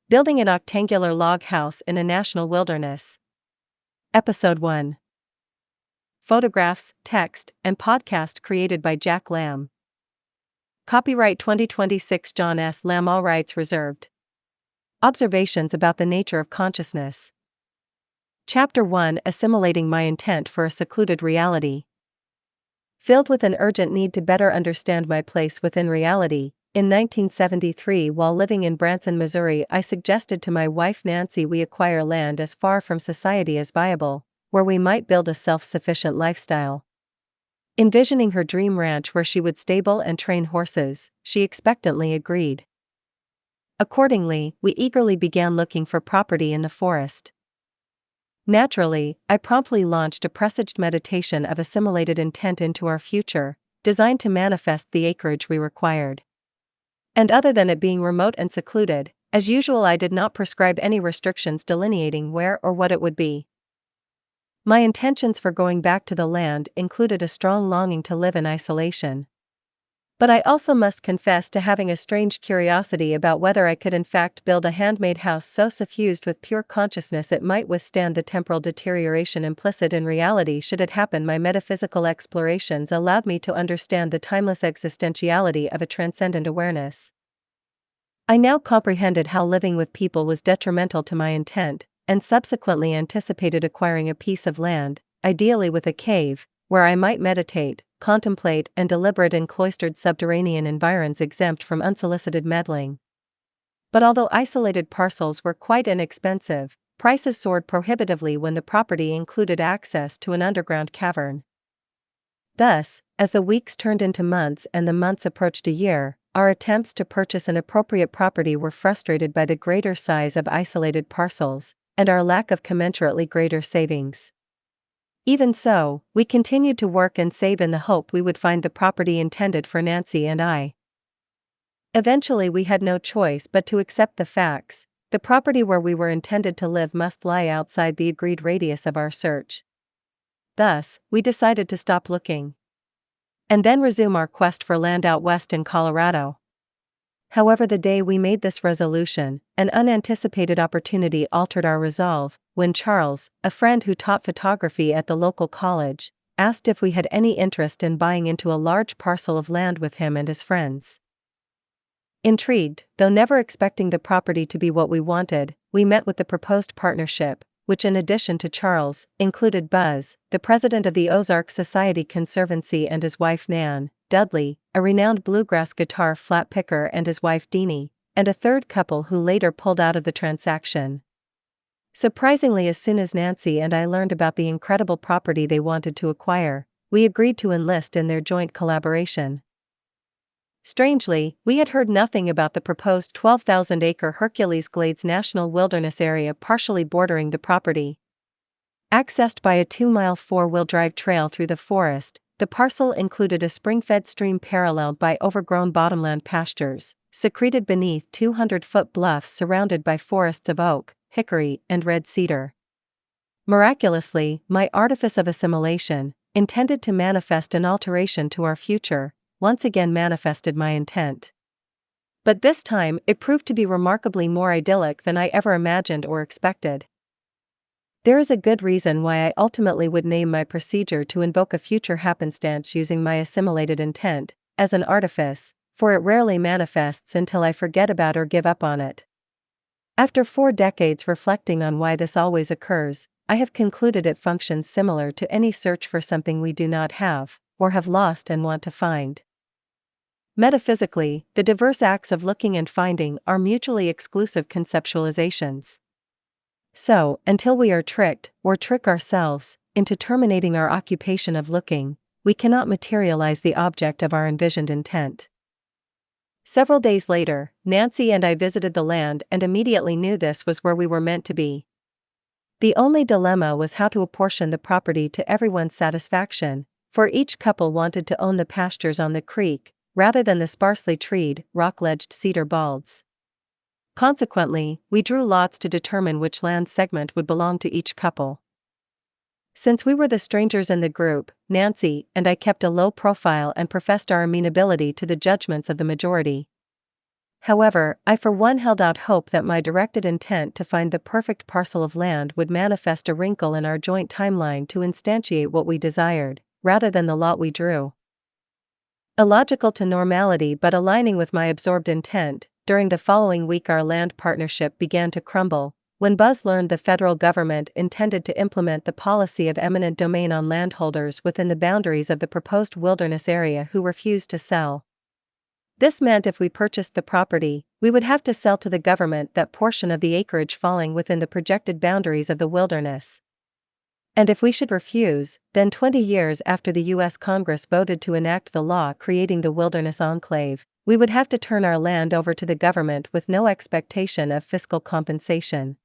Building an Octangular Log House in a National Wilderness. Episode 1. Photographs, text, and podcast created by Jack Lamb. Copyright 2026 John S. Lamb, all rights reserved. Observations about the nature of consciousness. Chapter 1. Assimilating my intent for a secluded reality. Filled with an urgent need to better understand my place within reality, in 1973, while living in Branson, Missouri, I suggested to my wife Nancy we acquire land as far from society as viable, where we might build a self-sufficient lifestyle. Envisioning her dream ranch where she would stable and train horses, she expectantly agreed. Accordingly, we eagerly began looking for property in the forest. Naturally, I promptly launched a presaged meditation of assimilated intent into our future, designed to manifest the acreage we required. And other than it being remote and secluded, as usual I did not prescribe any restrictions delineating where or what it would be. My intentions for going back to the land included a strong longing to live in isolation. But I also must confess to having a strange curiosity about whether I could in fact build a handmade house so suffused with pure consciousness it might withstand the temporal deterioration implicit in reality should it happen. My metaphysical explorations allowed me to understand the timeless existentiality of a transcendent awareness. I now comprehended how living with people was detrimental to my intent, and subsequently anticipated acquiring a piece of land, ideally with a cave, where I might meditate, contemplate and deliberate in cloistered subterranean environs exempt from unsolicited meddling. But although isolated parcels were quite inexpensive, prices soared prohibitively when the property included access to an underground cavern. Thus, as the weeks turned into months and the months approached a year, our attempts to purchase an appropriate property were frustrated by the greater size of isolated parcels, and our lack of commensurately greater savings. Even so, we continued to work and save in the hope we would find the property intended for Nancy and I. Eventually we had no choice but to accept the facts. The property where we were intended to live must lie outside the agreed radius of our search. Thus, we decided to stop looking. And then resume our quest for land out west in Colorado. However, the day we made this resolution, an unanticipated opportunity altered our resolve, when Charles, a friend who taught photography at the local college, asked if we had any interest in buying into a large parcel of land with him and his friends. Intrigued, though never expecting the property to be what we wanted, we met with the proposed partnership, which in addition to Charles, included Buzz, the president of the Ozark Society Conservancy, and his wife Nan, Dudley, a renowned bluegrass guitar flat picker, and his wife Deanie, and a third couple who later pulled out of the transaction. Surprisingly, as soon as Nancy and I learned about the incredible property they wanted to acquire, we agreed to enlist in their joint collaboration. Strangely, we had heard nothing about the proposed 12,000-acre Hercules National Wilderness Area partially bordering the property. Accessed by a 2-mile four-wheel drive trail through the forest, the parcel included a spring-fed stream paralleled by overgrown bottomland pastures, secreted beneath 200-foot bluffs surrounded by forests of oak, hickory, and red cedar. Miraculously, my artifice of assimilation, intended to manifest an alteration to our future, once again manifested my intent. But this time, it proved to be remarkably more idyllic than I ever imagined or expected. There is a good reason why I ultimately would name my procedure to invoke a future happenstance using my assimilated intent as an artifice, for it rarely manifests until I forget about or give up on it. After 4 decades reflecting on why this always occurs, I have concluded it functions similar to any search for something we do not have, or have lost and want to find. Metaphysically, the diverse acts of looking and finding are mutually exclusive conceptualizations. So, until we are tricked, or trick ourselves, into terminating our occupation of looking, we cannot materialize the object of our envisioned intent. Several days later, Nancy and I visited the land and immediately knew this was where we were meant to be. The only dilemma was how to apportion the property to everyone's satisfaction, for each couple wanted to own the pastures on the creek, rather than the sparsely treed, rock-ledged cedar balds. Consequently, we drew lots to determine which land segment would belong to each couple. Since we were the strangers in the group, Nancy and I kept a low profile and professed our amenability to the judgments of the majority. However, I for one held out hope that my directed intent to find the perfect parcel of land would manifest a wrinkle in our joint timeline to instantiate what we desired, rather than the lot we drew. Illogical to normality but aligning with my absorbed intent, during the following week our land partnership began to crumble, when Buzz learned the federal government intended to implement the policy of eminent domain on landholders within the boundaries of the proposed wilderness area who refused to sell. This meant if we purchased the property, we would have to sell to the government that portion of the acreage falling within the projected boundaries of the wilderness. And if we should refuse, then 20 years after the U.S. Congress voted to enact the law creating the Wilderness Enclave, we would have to turn our land over to the government with no expectation of fiscal compensation.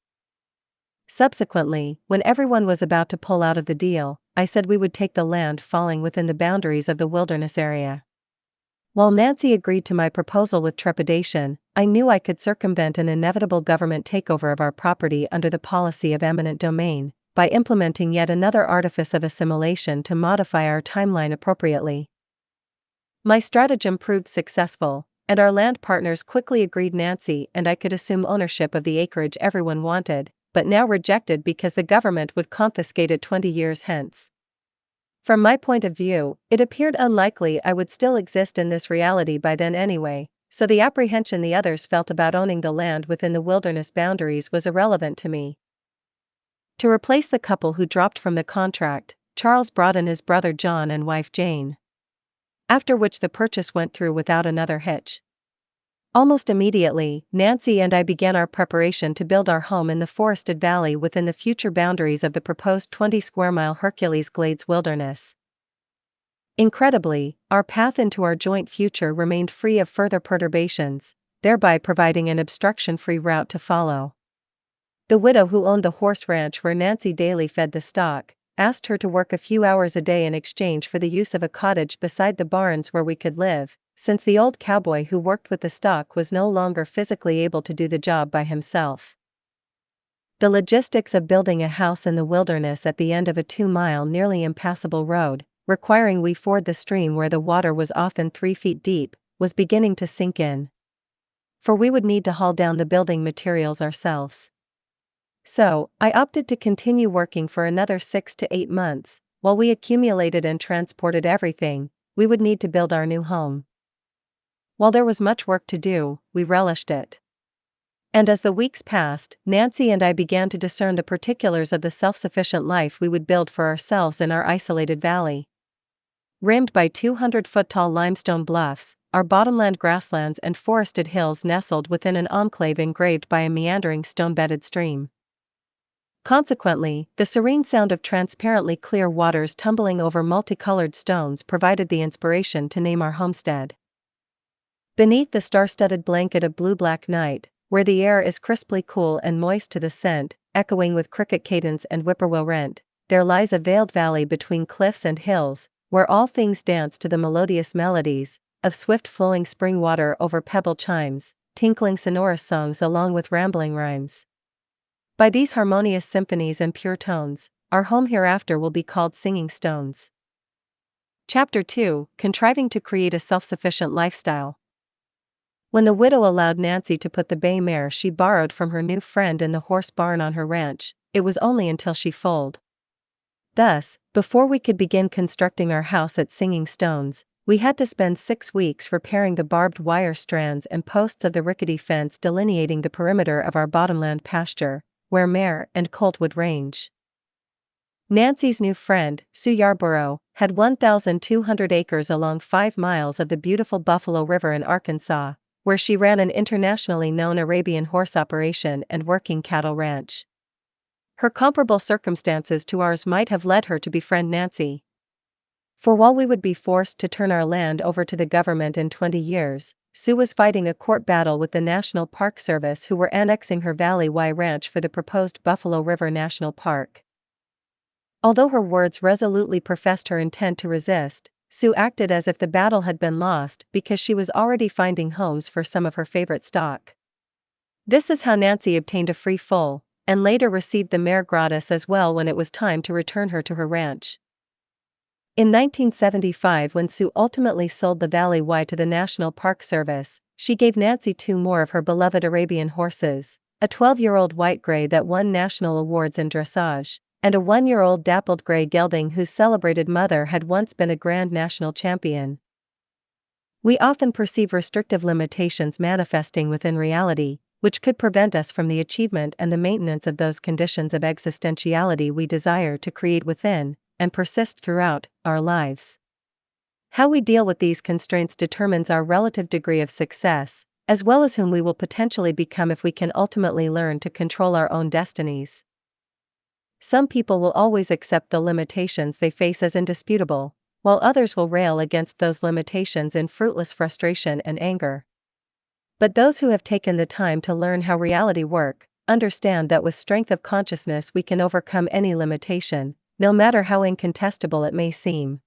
Subsequently, when everyone was about to pull out of the deal, I said we would take the land falling within the boundaries of the wilderness area. While Nancy agreed to my proposal with trepidation, I knew I could circumvent an inevitable government takeover of our property under the policy of eminent domain, by implementing yet another artifice of assimilation to modify our timeline appropriately. My stratagem proved successful, and our land partners quickly agreed Nancy and I could assume ownership of the acreage everyone wanted, but now rejected because the government would confiscate it 20 years hence. From my point of view, it appeared unlikely I would still exist in this reality by then anyway, so the apprehension the others felt about owning the land within the wilderness boundaries was irrelevant to me. To replace the couple who dropped from the contract, Charles brought in his brother John and wife Jane. After which the purchase went through without another hitch. Almost immediately, Nancy and I began our preparation to build our home in the forested valley within the future boundaries of the proposed 20-square-mile Hercules Glades wilderness. Incredibly, our path into our joint future remained free of further perturbations, thereby providing an obstruction-free route to follow. The widow who owned the horse ranch where Nancy daily fed the stock, asked her to work a few hours a day in exchange for the use of a cottage beside the barns where we could live, since the old cowboy who worked with the stock was no longer physically able to do the job by himself. The logistics of building a house in the wilderness at the end of a 2-mile nearly impassable road, requiring we ford the stream where the water was often 3 feet deep, was beginning to sink in. For we would need to haul down the building materials ourselves. So, I opted to continue working for another 6 to 8 months, while we accumulated and transported everything we would need to build our new home. While there was much work to do, we relished it. And as the weeks passed, Nancy and I began to discern the particulars of the self-sufficient life we would build for ourselves in our isolated valley. Rimmed by 200-foot-tall limestone bluffs, our bottomland grasslands and forested hills nestled within an enclave engraved by a meandering stone-bedded stream. Consequently, the serene sound of transparently clear waters tumbling over multicolored stones provided the inspiration to name our homestead. Beneath the star-studded blanket of blue-black night, where the air is crisply cool and moist to the scent, echoing with cricket cadence and whippoorwill rent, there lies a veiled valley between cliffs and hills, where all things dance to the melodious melodies of swift-flowing spring water over pebble chimes, tinkling sonorous songs along with rambling rhymes. By these harmonious symphonies and pure tones, our home hereafter will be called Singing Stones. Chapter 2: Contriving to Create a Self-Sufficient Lifestyle. When the widow allowed Nancy to put the bay mare she borrowed from her new friend in the horse barn on her ranch, it was only until she foaled. Thus, before we could begin constructing our house at Singing Stones, we had to spend 6 weeks repairing the barbed wire strands and posts of the rickety fence delineating the perimeter of our bottomland pasture, where mare and colt would range. Nancy's new friend, Sue Yarborough, had 1,200 acres along 5 miles of the beautiful Buffalo River in Arkansas, where she ran an internationally known Arabian horse operation and working cattle ranch. Her comparable circumstances to ours might have led her to befriend Nancy. For while we would be forced to turn our land over to the government in 20 years, Sue was fighting a court battle with the National Park Service who were annexing her Valley Y Ranch for the proposed Buffalo River National Park. Although her words resolutely professed her intent to resist, Sue acted as if the battle had been lost because she was already finding homes for some of her favorite stock. This is how Nancy obtained a free foal, and later received the mare gratis as well when it was time to return her to her ranch. In 1975, when Sue ultimately sold the Valley Y to the National Park Service, she gave Nancy 2 more of her beloved Arabian horses, a 12-year-old white gray that won national awards in dressage, and a 1-year-old dappled gray gelding whose celebrated mother had once been a grand national champion. We often perceive restrictive limitations manifesting within reality, which could prevent us from the achievement and the maintenance of those conditions of existentiality we desire to create within, and persist throughout, our lives. How we deal with these constraints determines our relative degree of success, as well as whom we will potentially become if we can ultimately learn to control our own destinies. Some people will always accept the limitations they face as indisputable, while others will rail against those limitations in fruitless frustration and anger. But those who have taken the time to learn how reality works, understand that with strength of consciousness we can overcome any limitation, no matter how incontestable it may seem.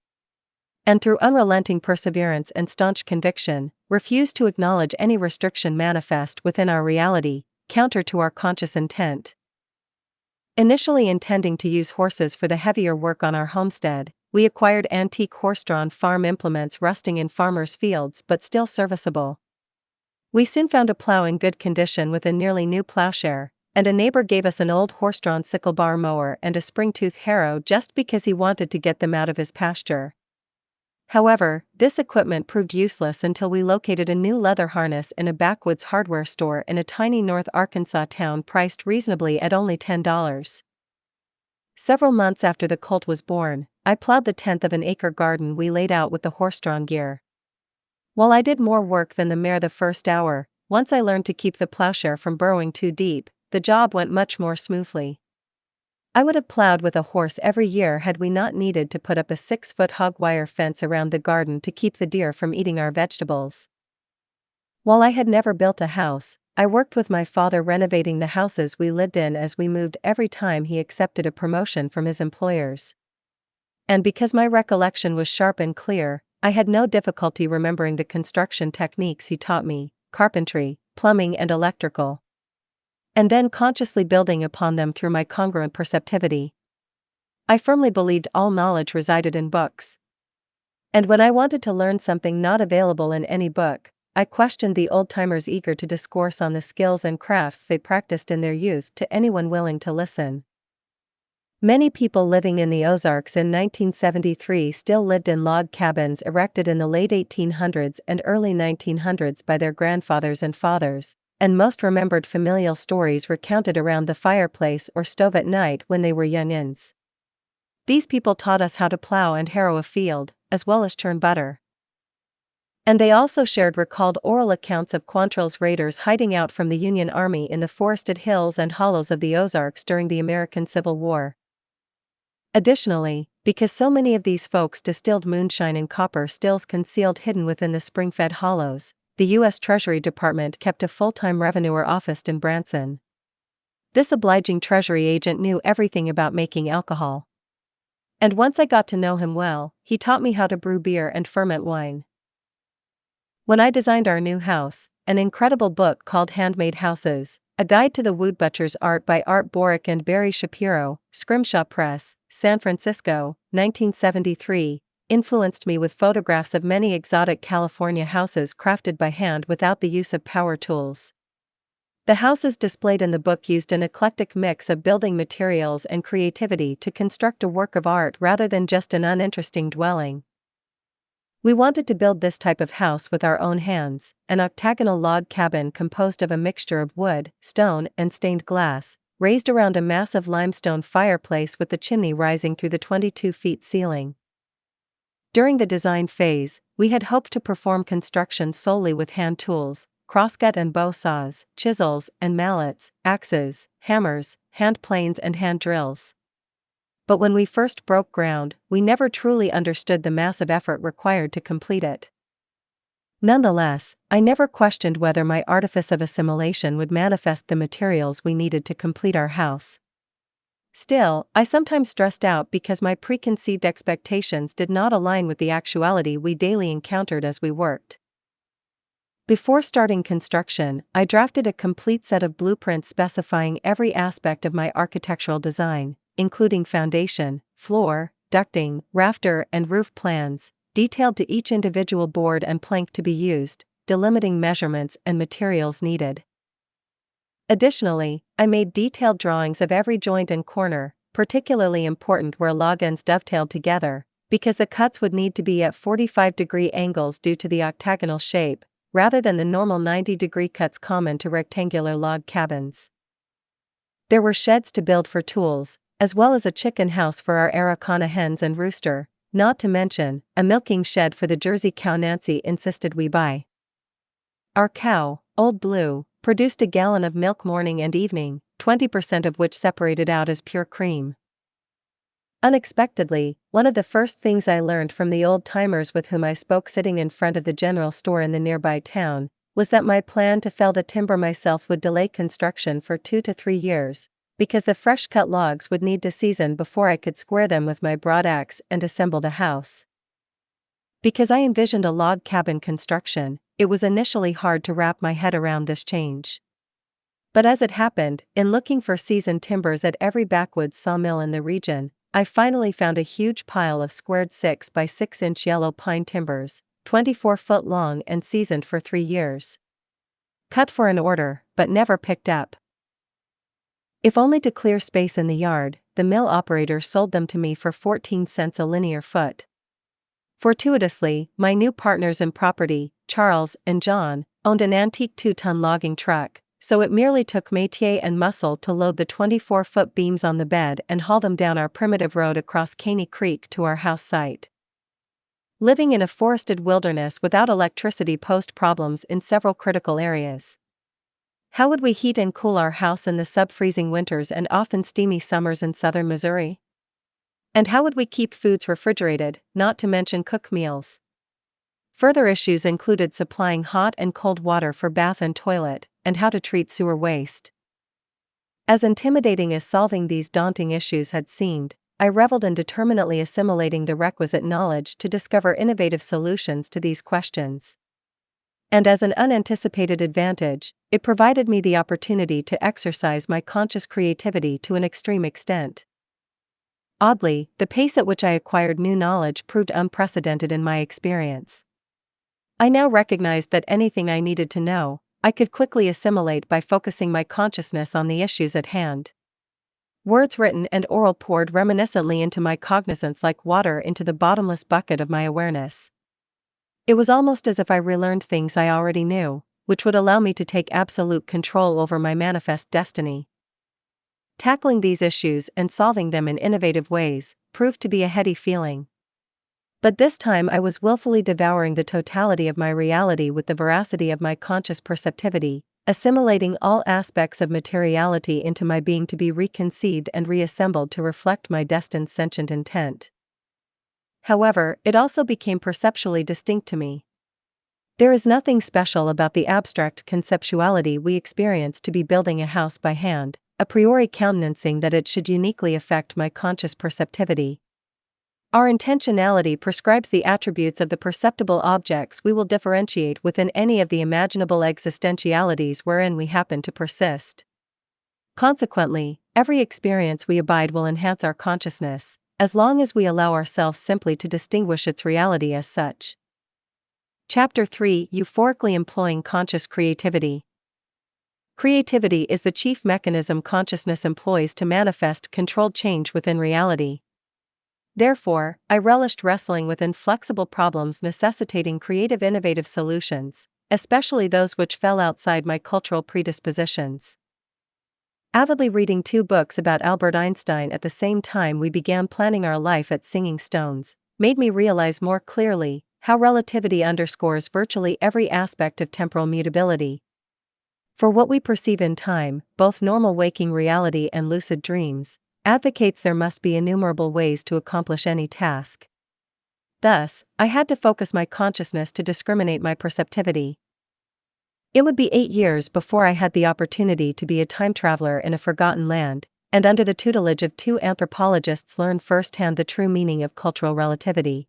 And through unrelenting perseverance and staunch conviction, refuse to acknowledge any restriction manifest within our reality, counter to our conscious intent. Initially intending to use horses for the heavier work on our homestead, we acquired antique horse-drawn farm implements rusting in farmers' fields but still serviceable. We soon found a plow in good condition with a nearly new plowshare, and a neighbor gave us an old horse-drawn sickle bar mower and a spring-tooth harrow just because he wanted to get them out of his pasture. However, this equipment proved useless until we located a new leather harness in a backwoods hardware store in a tiny North Arkansas town priced reasonably at only $10. Several months after the colt was born, I plowed the 1/10 of an acre garden we laid out with the horse-drawn gear. While I did more work than the mare the first hour, once I learned to keep the plowshare from burrowing too deep, the job went much more smoothly. I would have plowed with a horse every year had we not needed to put up a 6-foot hog wire fence around the garden to keep the deer from eating our vegetables. While I had never built a house, I worked with my father renovating the houses we lived in as we moved every time he accepted a promotion from his employers. And because my recollection was sharp and clear, I had no difficulty remembering the construction techniques he taught me: carpentry, plumbing and electrical. And then consciously building upon them through my congruent perceptivity. I firmly believed all knowledge resided in books. And when I wanted to learn something not available in any book, I questioned the old-timers eager to discourse on the skills and crafts they practiced in their youth to anyone willing to listen. Many people living in the Ozarks in 1973 still lived in log cabins erected in the late 1800s and early 1900s by their grandfathers and fathers, and most remembered familial stories recounted around the fireplace or stove at night when they were youngins. These people taught us how to plow and harrow a field, as well as churn butter. And they also shared recalled oral accounts of Quantrill's raiders hiding out from the Union Army in the forested hills and hollows of the Ozarks during the American Civil War. Additionally, because so many of these folks distilled moonshine in copper stills concealed hidden within the spring-fed hollows, the U.S. Treasury Department kept a full-time revenuer office in Branson. This obliging Treasury agent knew everything about making alcohol. And once I got to know him well, he taught me how to brew beer and ferment wine. When I designed our new house, an incredible book called Handmade Houses, A Guide to the Woodbutcher's Art by Art Borick and Barry Shapiro, Scrimshaw Press, San Francisco, 1973, influenced me with photographs of many exotic California houses crafted by hand without the use of power tools. The houses displayed in the book used an eclectic mix of building materials and creativity to construct a work of art rather than just an uninteresting dwelling. We wanted to build this type of house with our own hands, an octagonal log cabin composed of a mixture of wood, stone, and stained glass, raised around a massive limestone fireplace with the chimney rising through the 22-foot ceiling. During the design phase, we had hoped to perform construction solely with hand tools, crosscut and bow saws, chisels and mallets, axes, hammers, hand planes and hand drills. But when we first broke ground, we never truly understood the massive effort required to complete it. Nonetheless, I never questioned whether my artifice of assimilation would manifest the materials we needed to complete our house. Still, I sometimes stressed out because my preconceived expectations did not align with the actuality we daily encountered as we worked. Before starting construction, I drafted a complete set of blueprints specifying every aspect of my architectural design, including foundation, floor, ducting, rafter, and roof plans, detailed to each individual board and plank to be used, delimiting measurements and materials needed. Additionally, I made detailed drawings of every joint and corner, particularly important where log ends dovetailed together, because the cuts would need to be at 45-degree angles due to the octagonal shape, rather than the normal 90-degree cuts common to rectangular log cabins. There were sheds to build for tools, as well as a chicken house for our Araucana hens and rooster, not to mention a milking shed for the Jersey cow Nancy insisted we buy. Our cow, Old Blue, produced a gallon of milk morning and evening, 20% of which separated out as pure cream. Unexpectedly, one of the first things I learned from the old-timers with whom I spoke sitting in front of the general store in the nearby town was that my plan to fell the timber myself would delay construction for 2 to 3 years, because the fresh-cut logs would need to season before I could square them with my broad axe and assemble the house. Because I envisioned a log cabin construction, it was initially hard to wrap my head around this change. But as it happened, in looking for seasoned timbers at every backwoods sawmill in the region, I finally found a huge pile of squared 6 by 6 inch yellow pine timbers, 24 foot long and seasoned for 3 years. Cut for an order, but never picked up. If only to clear space in the yard, the mill operator sold them to me for 14 cents a linear foot. Fortuitously, my new partners in property, Charles and John, owned an antique 2-ton logging truck, so it merely took métier and muscle to load the 24-foot beams on the bed and haul them down our primitive road across Caney Creek to our house site. Living in a forested wilderness without electricity posed problems in several critical areas. How would we heat and cool our house in the sub-freezing winters and often steamy summers in southern Missouri? And how would we keep foods refrigerated, not to mention cook meals? Further issues included supplying hot and cold water for bath and toilet, and how to treat sewer waste. As intimidating as solving these daunting issues had seemed, I reveled in determinately assimilating the requisite knowledge to discover innovative solutions to these questions. And as an unanticipated advantage, it provided me the opportunity to exercise my conscious creativity to an extreme extent. Oddly, the pace at which I acquired new knowledge proved unprecedented in my experience. I now recognized that anything I needed to know, I could quickly assimilate by focusing my consciousness on the issues at hand. Words written and oral poured reminiscently into my cognizance like water into the bottomless bucket of my awareness. It was almost as if I relearned things I already knew, which would allow me to take absolute control over my manifest destiny. Tackling these issues and solving them in innovative ways proved to be a heady feeling. But this time I was willfully devouring the totality of my reality with the veracity of my conscious perceptivity, assimilating all aspects of materiality into my being to be reconceived and reassembled to reflect my destined sentient intent. However, it also became perceptually distinct to me. There is nothing special about the abstract conceptuality we experience to be building a house by hand, a priori countenancing that it should uniquely affect my conscious perceptivity. Our intentionality prescribes the attributes of the perceptible objects we will differentiate within any of the imaginable existentialities wherein we happen to persist. Consequently, every experience we abide will enhance our consciousness, as long as we allow ourselves simply to distinguish its reality as such. Chapter 3: Euphorically Employing Conscious Creativity. Creativity is the chief mechanism consciousness employs to manifest controlled change within reality. Therefore, I relished wrestling with inflexible problems necessitating creative innovative solutions, especially those which fell outside my cultural predispositions. Avidly reading 2 books about Albert Einstein at the same time we began planning our life at Singing Stones, made me realize more clearly how relativity underscores virtually every aspect of temporal mutability. For what we perceive in time, both normal waking reality and lucid dreams, advocates there must be innumerable ways to accomplish any task. Thus, I had to focus my consciousness to discriminate my perceptivity. It would be 8 years before I had the opportunity to be a time traveler in a forgotten land, and under the tutelage of 2 anthropologists learn firsthand the true meaning of cultural relativity.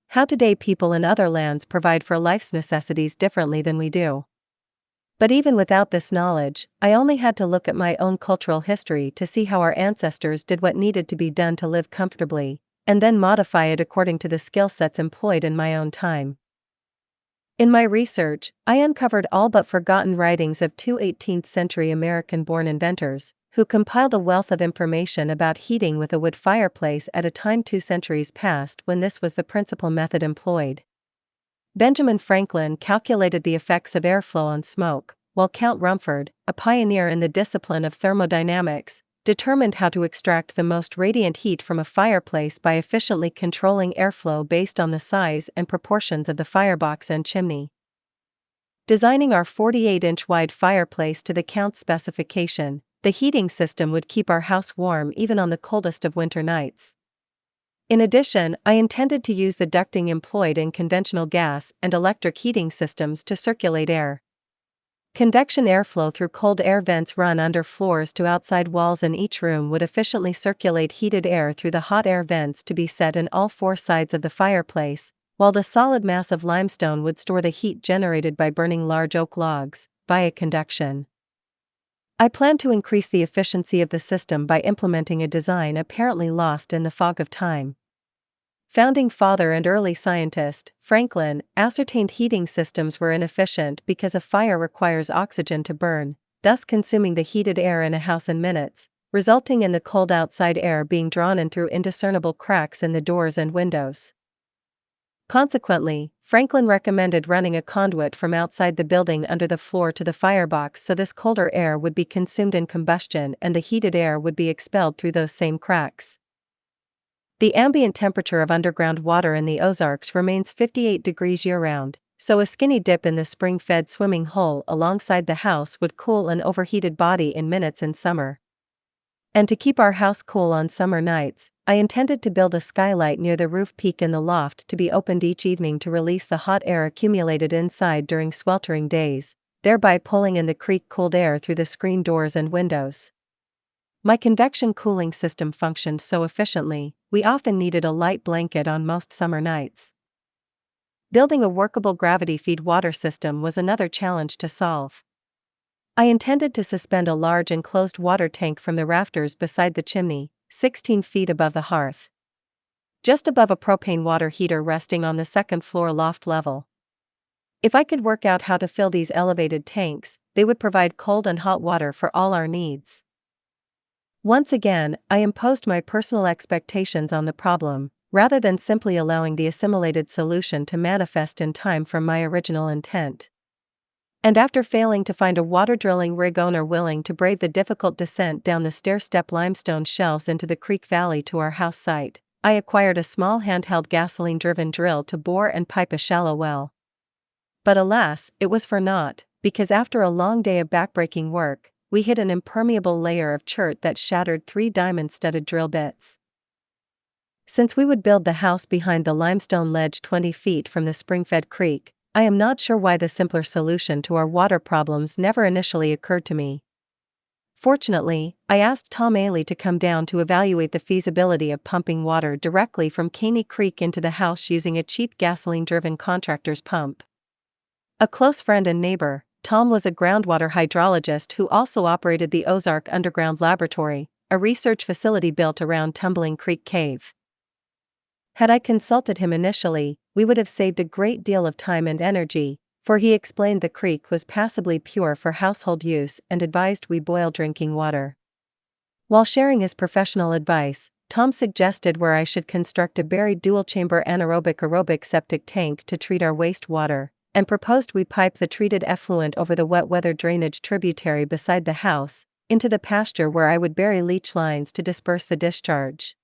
How today people in other lands provide for life's necessities differently than we do. But even without this knowledge, I only had to look at my own cultural history to see how our ancestors did what needed to be done to live comfortably, and then modify it according to the skill sets employed in my own time. In my research, I uncovered all but forgotten writings of two 18th century American-born inventors, who compiled a wealth of information about heating with a wood fireplace at a time 2 centuries past when this was the principal method employed. Benjamin Franklin calculated the effects of airflow on smoke, while Count Rumford, a pioneer in the discipline of thermodynamics, determined how to extract the most radiant heat from a fireplace by efficiently controlling airflow based on the size and proportions of the firebox and chimney. Designing our 48-inch wide fireplace to the Count's specification, the heating system would keep our house warm even on the coldest of winter nights. In addition, I intended to use the ducting employed in conventional gas and electric heating systems to circulate air. Convection airflow through cold air vents run under floors to outside walls in each room would efficiently circulate heated air through the hot air vents to be set in all four sides of the fireplace, while the solid mass of limestone would store the heat generated by burning large oak logs, via conduction. I plan to increase the efficiency of the system by implementing a design apparently lost in the fog of time. Founding father and early scientist, Franklin, ascertained heating systems were inefficient because a fire requires oxygen to burn, thus consuming the heated air in a house in minutes, resulting in the cold outside air being drawn in through indiscernible cracks in the doors and windows. Consequently, Franklin recommended running a conduit from outside the building under the floor to the firebox so this colder air would be consumed in combustion and the heated air would be expelled through those same cracks. The ambient temperature of underground water in the Ozarks remains 58 degrees year-round, so a skinny dip in the spring-fed swimming hole alongside the house would cool an overheated body in minutes in summer. And to keep our house cool on summer nights, I intended to build a skylight near the roof peak in the loft to be opened each evening to release the hot air accumulated inside during sweltering days, thereby pulling in the creek-cooled air through the screen doors and windows. My convection cooling system functioned so efficiently, we often needed a light blanket on most summer nights. Building a workable gravity-feed water system was another challenge to solve. I intended to suspend a large enclosed water tank from the rafters beside the chimney, 16 feet above the hearth, just above a propane water heater resting on the second-floor loft level. If I could work out how to fill these elevated tanks, they would provide cold and hot water for all our needs. Once again, I imposed my personal expectations on the problem, rather than simply allowing the assimilated solution to manifest in time from my original intent. And after failing to find a water drilling rig owner willing to brave the difficult descent down the stair-step limestone shelves into the creek valley to our house site, I acquired a small handheld gasoline-driven drill to bore and pipe a shallow well. But alas, it was for naught, because after a long day of backbreaking work, we hit an impermeable layer of chert that shattered 3 diamond-studded drill bits. Since we would build the house behind the limestone ledge 20 feet from the spring-fed creek, I am not sure why the simpler solution to our water problems never initially occurred to me. Fortunately, I asked Tom Ailey to come down to evaluate the feasibility of pumping water directly from Caney Creek into the house using a cheap gasoline-driven contractor's pump. A close friend and neighbor, Tom was a groundwater hydrologist who also operated the Ozark Underground Laboratory, a research facility built around Tumbling Creek Cave. Had I consulted him initially, we would have saved a great deal of time and energy, for he explained the creek was passably pure for household use and advised we boil drinking water. While sharing his professional advice, Tom suggested where I should construct a buried dual-chamber anaerobic-aerobic septic tank to treat our wastewater, and proposed we pipe the treated effluent over the wet weather drainage tributary beside the house, into the pasture where I would bury leach lines to disperse the discharge.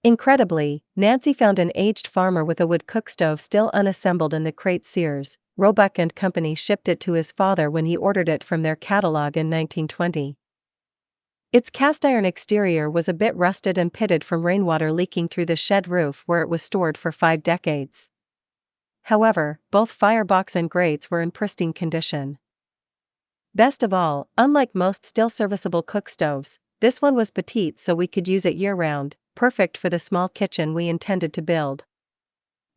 Incredibly, Nancy found an aged farmer with a wood cookstove still unassembled in the crate Sears, Roebuck and Company shipped it to his father when he ordered it from their catalog in 1920. Its cast-iron exterior was a bit rusted and pitted from rainwater leaking through the shed roof where it was stored for 5 decades. However, both firebox and grates were in pristine condition. Best of all, unlike most still serviceable cookstoves, this one was petite so we could use it year-round, perfect for the small kitchen we intended to build.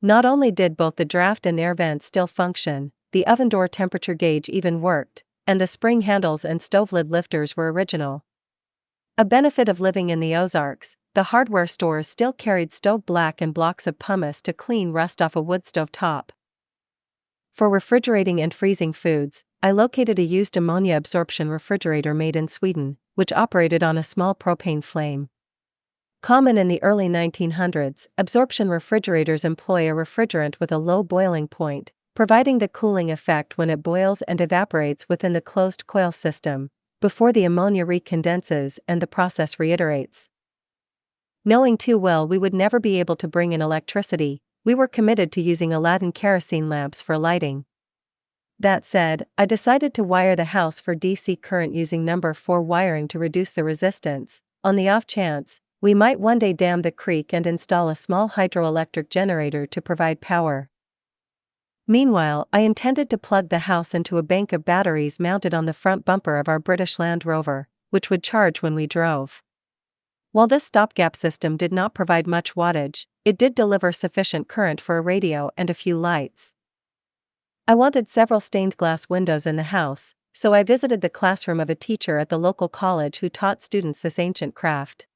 Not only did both the draft and air vents still function, the oven door temperature gauge even worked, and the spring handles and stove lid lifters were original. A benefit of living in the Ozarks, the hardware stores still carried stove black and blocks of pumice to clean rust off a wood stove top. For refrigerating and freezing foods, I located a used ammonia absorption refrigerator made in Sweden, which operated on a small propane flame. Common in the early 1900s, absorption refrigerators employ a refrigerant with a low boiling point, providing the cooling effect when it boils and evaporates within the closed coil system, before the ammonia recondenses and the process reiterates. Knowing too well we would never be able to bring in electricity, we were committed to using Aladdin kerosene lamps for lighting. That said, I decided to wire the house for DC current using number 4 wiring to reduce the resistance, on the off chance we might one day dam the creek and install a small hydroelectric generator to provide power. Meanwhile, I intended to plug the house into a bank of batteries mounted on the front bumper of our British Land Rover, which would charge when we drove. While this stopgap system did not provide much wattage, it did deliver sufficient current for a radio and a few lights. I wanted several stained glass windows in the house, so I visited the classroom of a teacher at the local college who taught students this ancient craft.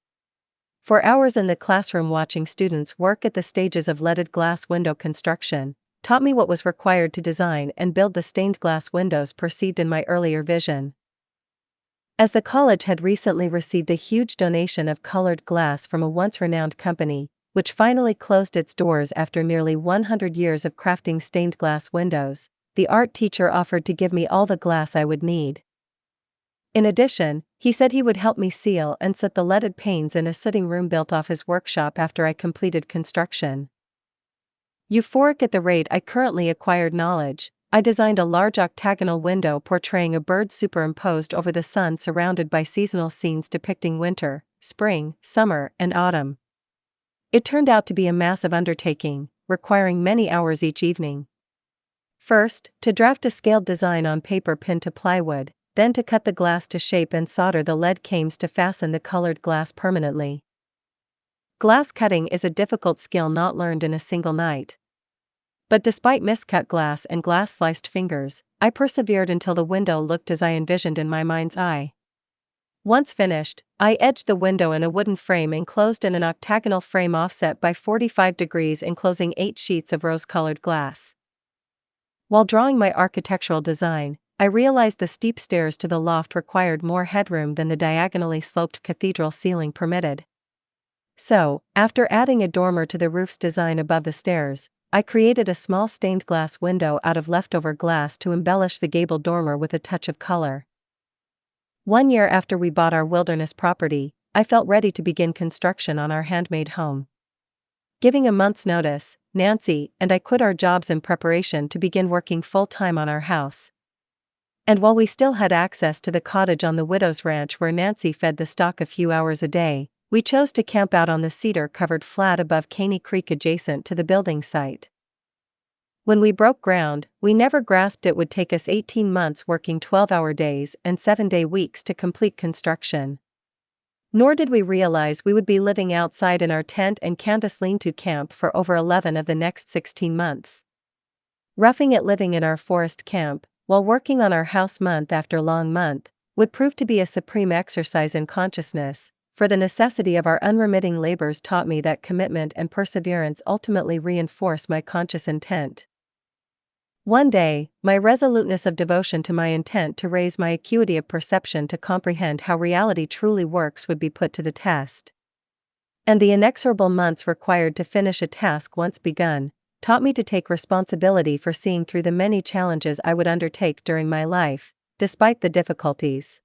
For hours in the classroom watching students work at the stages of leaded glass window construction, taught me what was required to design and build the stained glass windows perceived in my earlier vision. As the college had recently received a huge donation of colored glass from a once renowned company, which finally closed its doors after nearly 100 years of crafting stained glass windows, the art teacher offered to give me all the glass I would need. In addition, he said he would help me seal and set the leaded panes in a sitting room built off his workshop after I completed construction. Euphoric at the rate I currently acquired knowledge, I designed a large octagonal window portraying a bird superimposed over the sun surrounded by seasonal scenes depicting winter, spring, summer, and autumn. It turned out to be a massive undertaking, requiring many hours each evening. First, to draft a scaled design on paper pinned to plywood, then to cut the glass to shape and solder the lead cames to fasten the colored glass permanently. Glass cutting is a difficult skill not learned in a single night. But despite miscut glass and glass-sliced fingers, I persevered until the window looked as I envisioned in my mind's eye. Once finished, I edged the window in a wooden frame enclosed in an octagonal frame offset by 45 degrees enclosing 8 sheets of rose-colored glass. While drawing my architectural design, I realized the steep stairs to the loft required more headroom than the diagonally sloped cathedral ceiling permitted. So, after adding a dormer to the roof's design above the stairs, I created a small stained glass window out of leftover glass to embellish the gable dormer with a touch of color. 1 year after we bought our wilderness property, I felt ready to begin construction on our handmade home. Giving a month's notice, Nancy and I quit our jobs in preparation to begin working full-time on our house. And while we still had access to the cottage on the widow's ranch where Nancy fed the stock a few hours a day, we chose to camp out on the cedar-covered flat above Caney Creek adjacent to the building site. When we broke ground, we never grasped it would take us 18 months working 12-hour days and 7-day weeks to complete construction. Nor did we realize we would be living outside in our tent and canvas lean-to camp for over 11 of the next 16 months. Roughing it living in our forest camp, while working on our house month after long month, would prove to be a supreme exercise in consciousness, for the necessity of our unremitting labors taught me that commitment and perseverance ultimately reinforce my conscious intent. One day, my resoluteness of devotion to my intent to raise my acuity of perception to comprehend how reality truly works would be put to the test. And the inexorable months required to finish a task once begun, taught me to take responsibility for seeing through the many challenges I would undertake during my life, despite the difficulties.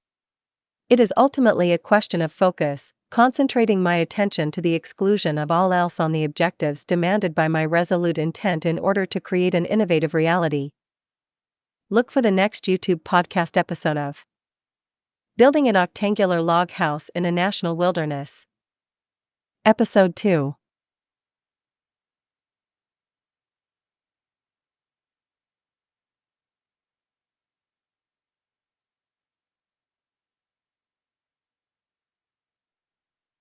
It is ultimately a question of focus, concentrating my attention to the exclusion of all else on the objectives demanded by my resolute intent in order to create an innovative reality. Look for the next YouTube podcast episode of Building an Octangular Log House in a National Wilderness. Episode 2.